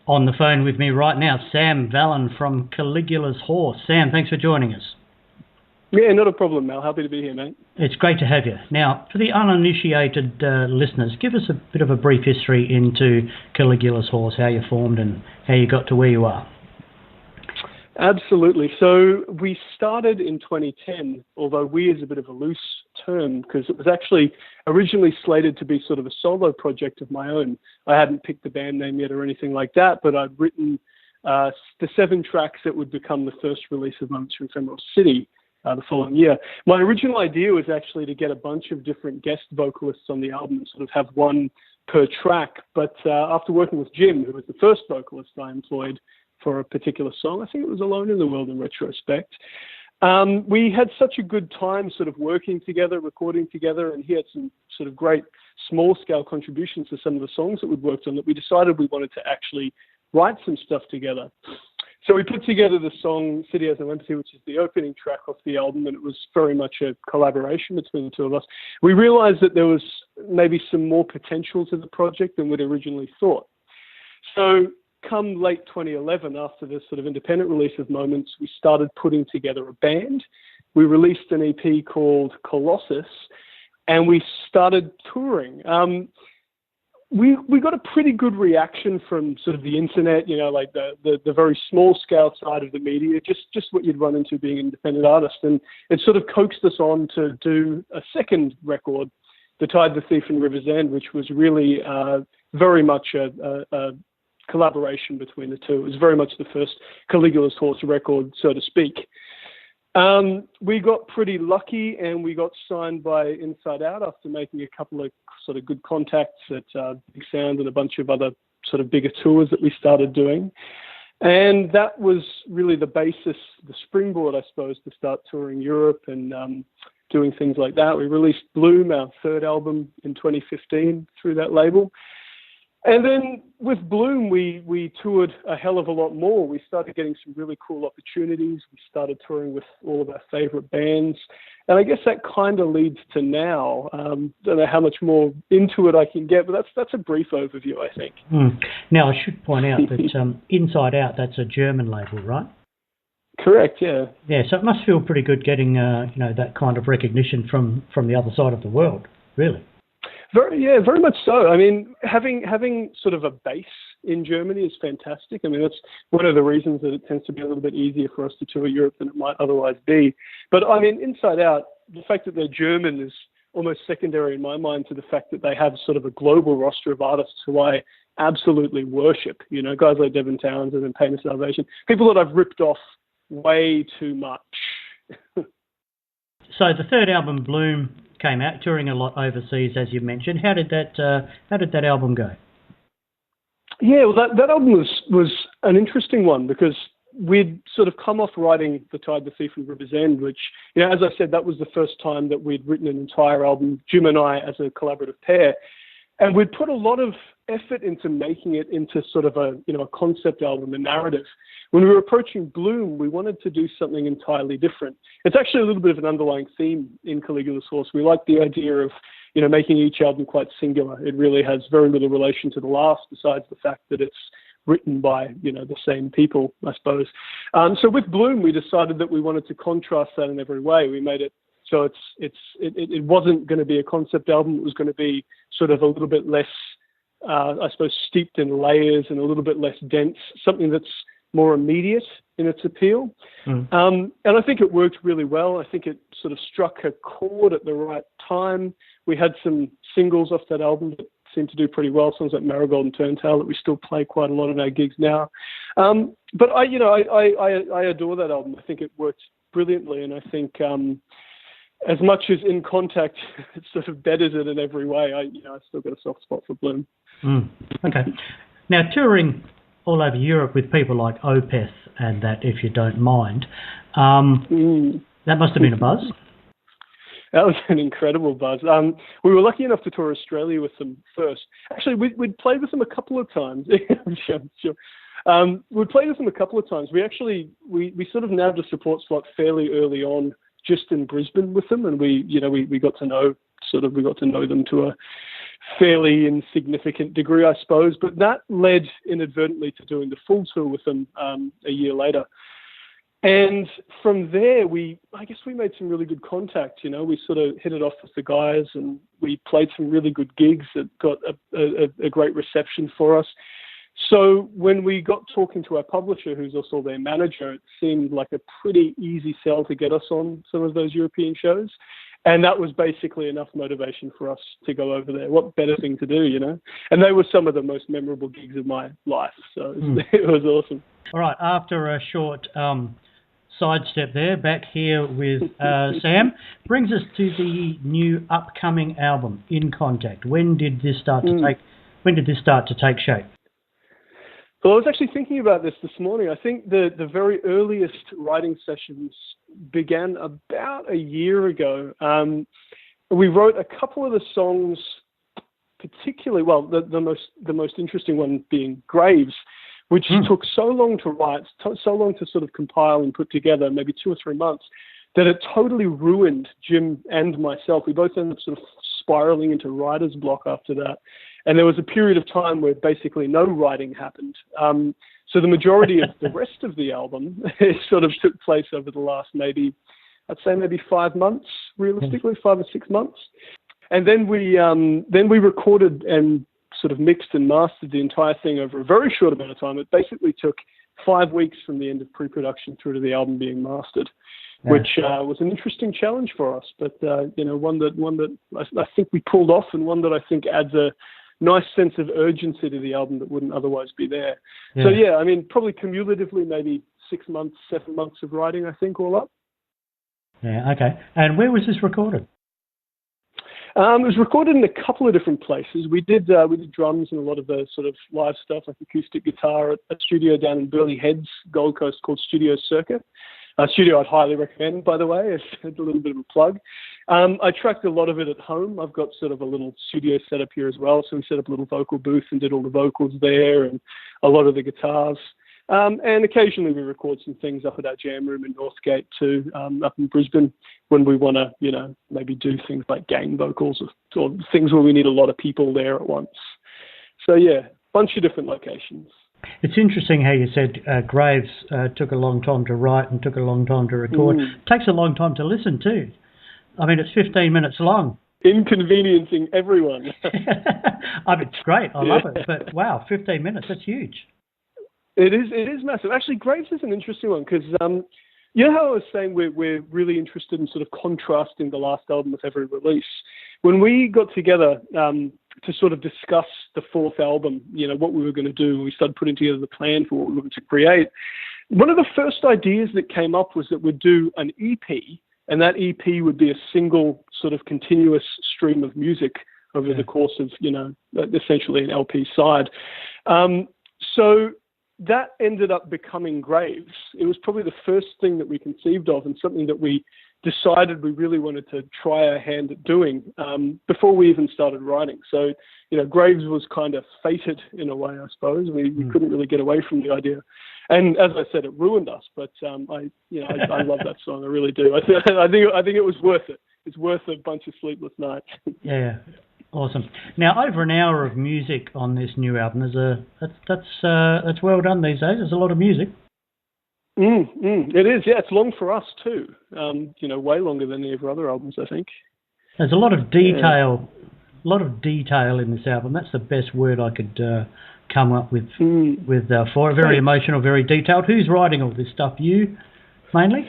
On the phone with me right now, Sam Vallon from Caligula's Horse. Sam, thanks for joining us. Yeah, not a problem, Mel. Happy to be here, mate. It's great to have you. Now, for the uninitiated listeners, give us a bit of a brief history into Caligula's Horse, how you formed and how you got to where you are. Absolutely. So we started in 2010, although we is a bit of a loose term because it was actually originally slated to be sort of a solo project of my own. I hadn't picked the band name yet or anything like that, but I'd written the 7 tracks that would become the first release of Moments from Ephemeral City the following year. My original idea was actually to get a bunch of different guest vocalists on the album and sort of have one per track. But after working with Jim, who was the first vocalist I employed for a particular song, I think it was Alone in the World in retrospect, we had such a good time sort of working together, recording together, and he had some sort of great small-scale contributions to some of the songs that we'd worked on that we decided we wanted to actually write some stuff together. So we put together the song City Has No Empathy, which is the opening track off the album, and it was very much a collaboration between the two of us. We realized that there was maybe some more potential to the project than we'd originally thought. So come late 2011, after the sort of independent release of Moments, we started putting together a band. We released an EP called Colossus, and we started touring. We got a pretty good reaction from sort of the internet, you know, like the very small scale side of the media, just what you'd run into being an independent artist. And it sort of coaxed us on to do a second record, The Tide, the Thief and River's End, which was really very much a collaboration between the two. It was very much the first Caligula's Horse record, so to speak. We got pretty lucky and we got signed by Inside Out after making a couple of sort of good contacts at Big Sound and a bunch of other sort of bigger tours that we started doing. And that was really the basis, the springboard, I suppose, to start touring Europe and doing things like that. We released Bloom, our third album, in 2015 through that label. And then with Bloom, we toured a hell of a lot more. We started getting some really cool opportunities. We started touring with all of our favorite bands. And I guess that kind of leads to now. Don't know how much more into it I can get, but that's a brief overview, I think. Now, I should point out that Inside Out, that's a German label, right? Correct, yeah. Yeah, so it must feel pretty good getting that kind of recognition from the other side of the world, really. Very much so. I mean, having sort of a base in Germany is fantastic. I mean, that's one of the reasons that it tends to be a little bit easier for us to tour Europe than it might otherwise be. But I mean, Inside Out, the fact that they're German is almost secondary in my mind to the fact that they have sort of a global roster of artists who I absolutely worship. You know, guys like Devin Townsend and Pain of Salvation, people that I've ripped off way too much. So the third album, Bloom, came out, touring a lot overseas, as you mentioned. How did that album go? Yeah, well, that album was an interesting one because we'd sort of come off writing The Tide, the Thief and River's End, which, you know, as I said, that was the first time that we'd written an entire album, Jim and I, as a collaborative pair. And we'd put a lot of effort into making it into sort of a concept album, a narrative. When we were approaching Bloom, we wanted to do something entirely different. It's actually a little bit of an underlying theme in Caligula's Horse. We like the idea of, you know, making each album quite singular. It really has very little relation to the last, besides the fact that it's written by, you know, the same people, I suppose. So with Bloom, we decided that we wanted to contrast that in every way. We made it so it wasn't going to be a concept album. It was going to be sort of a little bit less, I suppose, steeped in layers and a little bit less dense, something that's more immediate in its appeal. And I think it worked really well. I think it sort of struck a chord at the right time. We had some singles off that album that seemed to do pretty well, songs like Marigold and Turntail that we still play quite a lot in our gigs now. But I adore that album. I think it worked brilliantly, and I think as much as In Contact it sort of betters it in every way, I still got a soft spot for Bloom. Okay. Now, touring all over Europe with people like Opus and that, if you don't mind, that must have been a buzz. That was an incredible buzz. We were lucky enough to tour Australia with them first. Actually, we'd played with them a couple of times. Sure. We'd played with them a couple of times. We sort of nabbed a support slot fairly early on, just in Brisbane with them, and we got to know them to fairly insignificant degree, I suppose. But that led inadvertently to doing the full tour with them a year later. And from there, I guess we made some really good contact. We sort of hit it off with the guys, and we played some really good gigs that got a great reception for us. So when we got talking to our publisher, who's also their manager, it seemed like a pretty easy sell to get us on some of those European shows. And that was basically enough motivation for us to go over there. What better thing to do, And they were some of the most memorable gigs of my life. So it was awesome. All right. After a short sidestep there, back here with Sam, brings us to the new upcoming album, In Contact. When did this start to take shape? Well, I was actually thinking about this morning. I think the very earliest writing sessions began about a year ago. We wrote a couple of the songs, particularly, well, the most interesting one being Graves, which took so long to write, so long to sort of compile and put together, maybe 2 or 3 months, that it totally ruined Jim and myself. We both ended up sort of spiraling into writer's block after that. And there was a period of time where basically no writing happened. So the majority of the rest of the album sort of took place over the last maybe 5 months, realistically, 5 or 6 months. And then we recorded and sort of mixed and mastered the entire thing over a very short amount of time. It basically took 5 weeks from the end of pre-production through to the album being mastered, which was an interesting challenge for us, but one that I think we pulled off, and one that I think adds a nice sense of urgency to the album that wouldn't otherwise be there. Yeah. So yeah, I mean, probably cumulatively maybe 6 months, 7 months of writing, I think, all up. Yeah, okay. And where was this recorded? It was recorded in a couple of different places. We did drums and a lot of the sort of live stuff, like acoustic guitar, at a studio down in Burleigh Heads, Gold Coast, called Studio Circuit. A studio I'd highly recommend, by the way. It's a little bit of a plug. I tracked a lot of it at home. I've got sort of a little studio set up here as well, so we set up a little vocal booth and did all the vocals there and a lot of the guitars. And occasionally we record some things up at our jam room in Northgate too, up in Brisbane, when we want to, maybe do things like gang vocals or things where we need a lot of people there at once. So yeah, bunch of different locations. It's interesting how you said Graves took a long time to write and took a long time to record. Takes a long time to listen too. I mean, it's 15 minutes long. Inconveniencing everyone. I mean, it's great. I love it. But wow, 15 minutes, that's huge. It is massive. Actually, Graves is an interesting one because, you know how I was saying we're really interested in sort of contrasting the last album with every release. When we got together to sort of discuss the fourth album, what we were going to do, we started putting together the plan for what we were going to create. One of the first ideas that came up was that we'd do an EP, and that EP would be a single sort of continuous stream of music over the course of, essentially an LP side. So that ended up becoming Graves. It was probably the first thing that we conceived of, and something that we decided we really wanted to try our hand at doing before we even started writing. So, Graves was kind of fated in a way, I suppose. We couldn't really get away from the idea. And as I said, it ruined us, but I love that song. I really do. I think it was worth it. It's worth a bunch of sleepless nights. Yeah. Awesome. Now, over an hour of music on this new album, that's well done these days. There's a lot of music. It is, yeah. It's long for us too. Way longer than any of our other albums, I think. There's a lot of detail, in this album. That's the best word I could come up with for very emotional, very detailed. Who's writing all this stuff? You, mainly?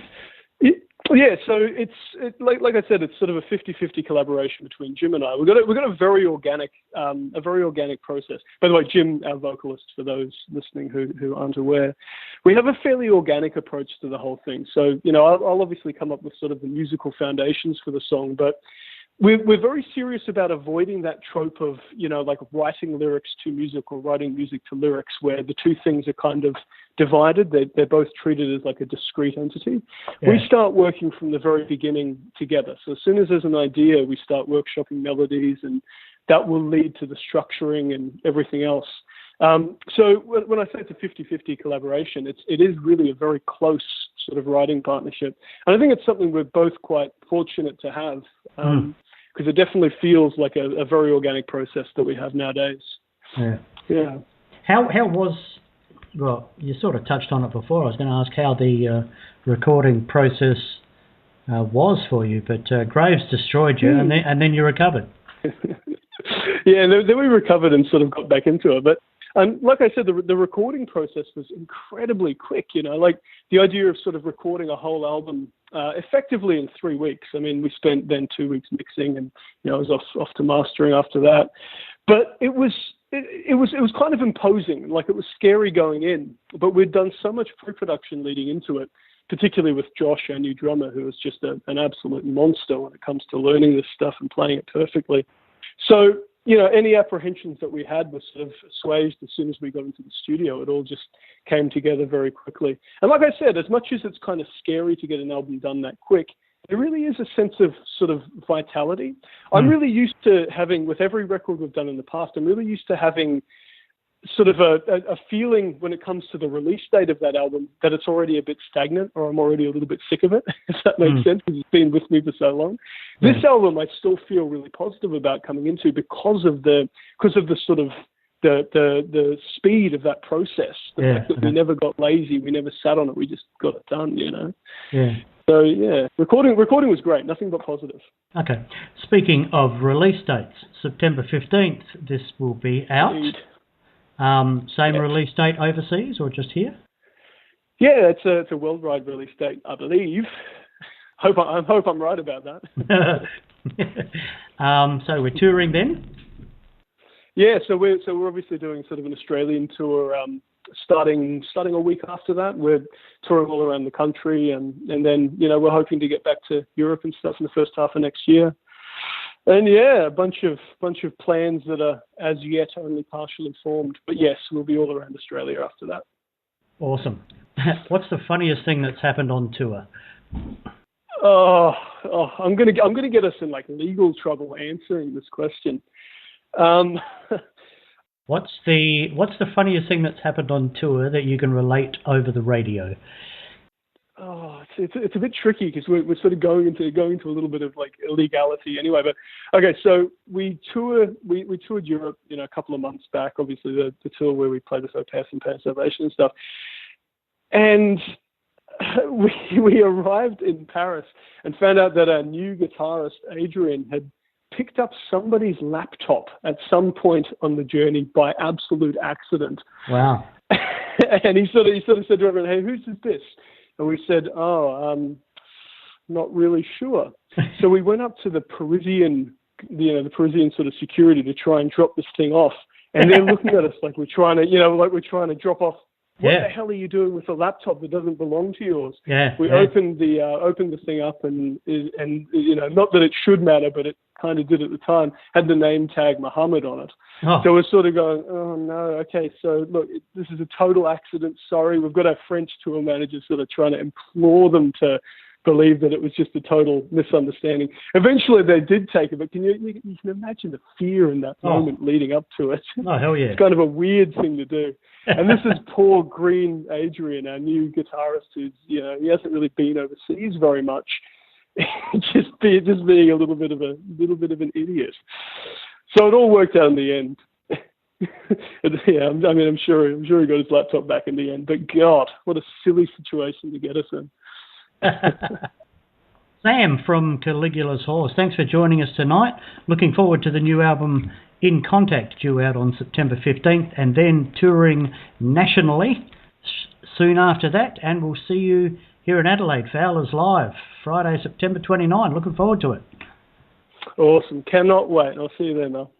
Yeah, so it's like I said, it's sort of a 50-50 collaboration between Jim and I. We've got a very organic process. By the way, Jim, our vocalist, for those listening who aren't aware, we have a fairly organic approach to the whole thing. So I'll obviously come up with sort of the musical foundations for the song, but we're very serious about avoiding that trope of like writing lyrics to music or writing music to lyrics, where the two things are kind of divided. They're both treated as like a discrete entity. Yeah. We start working from the very beginning together. So as soon as there's an idea, we start workshopping melodies, and that will lead to the structuring and everything else. So when I say it's a 50-50 collaboration, it is really a very close sort of writing partnership. And I think it's something we're both quite fortunate to have. because it definitely feels like a very organic process that we have nowadays. Yeah. Yeah. How was, well, you sort of touched on it before. I was going to ask how the recording process was for you, but Graves destroyed you, and then you recovered. Yeah, and then we recovered and sort of got back into it. But like I said, the recording process was incredibly quick. Like the idea of sort of recording a whole album effectively in 3 weeks. I mean, we spent then 2 weeks mixing, and I was off to mastering after that. But it was kind of imposing. Like, it was scary going in, but we'd done so much pre-production leading into it, particularly with Josh, our new drummer, who was just an absolute monster when it comes to learning this stuff and playing it perfectly. So, any apprehensions that we had were sort of assuaged as soon as we got into the studio. It all just came together very quickly. And like I said, as much as it's kind of scary to get an album done that quick, there really is a sense of sort of vitality. I'm really used to having, with every record we've done in the past, I'm really used to having sort of a feeling when it comes to the release date of that album that it's already a bit stagnant, or I'm already a little bit sick of it, if that makes sense, because it's been with me for so long. This album I still feel really positive about coming into because of the sort of the speed of that process. The fact that we never got lazy, we never sat on it, we just got it done, Yeah. So yeah, recording was great, nothing but positive. Okay. Speaking of release dates, September 15th, this will be out. Indeed. Same release date overseas or just here? Yeah, it's a worldwide release date, I believe. I hope I'm right about that. So we're touring then? Yeah, so we're obviously doing sort of an Australian tour. Starting a week after that, we're touring all around the country, and then we're hoping to get back to Europe and stuff in the first half of next year. And yeah, a bunch of plans that are as yet only partially formed. But yes, we'll be all around Australia after that. Awesome. What's the funniest thing that's happened on tour? Oh, I'm gonna get us in like legal trouble answering this question. What's the funniest thing that's happened on tour that you can relate over the radio? Oh, it's a bit tricky because we're sort of going into a little bit of like illegality anyway. But okay, so we toured Europe, a couple of months back. Obviously, the tour where we played with Opus and Pan Salvation and stuff. And we arrived in Paris and found out that our new guitarist Adrian had picked up somebody's laptop at some point on the journey by absolute accident. Wow! And he sort of said to everyone, "Hey, whose is this?" And we said, not really sure. So we went up to the Parisian sort of security to try and drop this thing off. And they're looking at us like we're trying to drop off. What the hell are you doing with a laptop that doesn't belong to yours? We opened the thing up and not that it should matter, but it kind of did at the time, had the name tag Muhammad on it. Oh. So we're sort of going, oh no, okay, so look, this is a total accident, sorry. We've got our French tour managers sort of trying to implore them to believe that it was just a total misunderstanding. Eventually they did take it, but you can imagine the fear in that moment leading up to it. Oh, hell yeah. It's kind of a weird thing to do. And this is poor green Adrian, our new guitarist, who's, he hasn't really been overseas very much. just being a little bit of an idiot. So it all worked out in the end. Yeah, I'm sure he got his laptop back in the end. But God, what a silly situation to get us in. Sam from Caligula's Horse, thanks for joining us tonight. Looking forward to the new album In Contact, due out on September 15th, and then touring nationally soon after that. And we'll see you here in Adelaide, Fowlers Live, Friday, September 29. Looking forward to it. Awesome. Cannot wait. I'll see you there, Mel.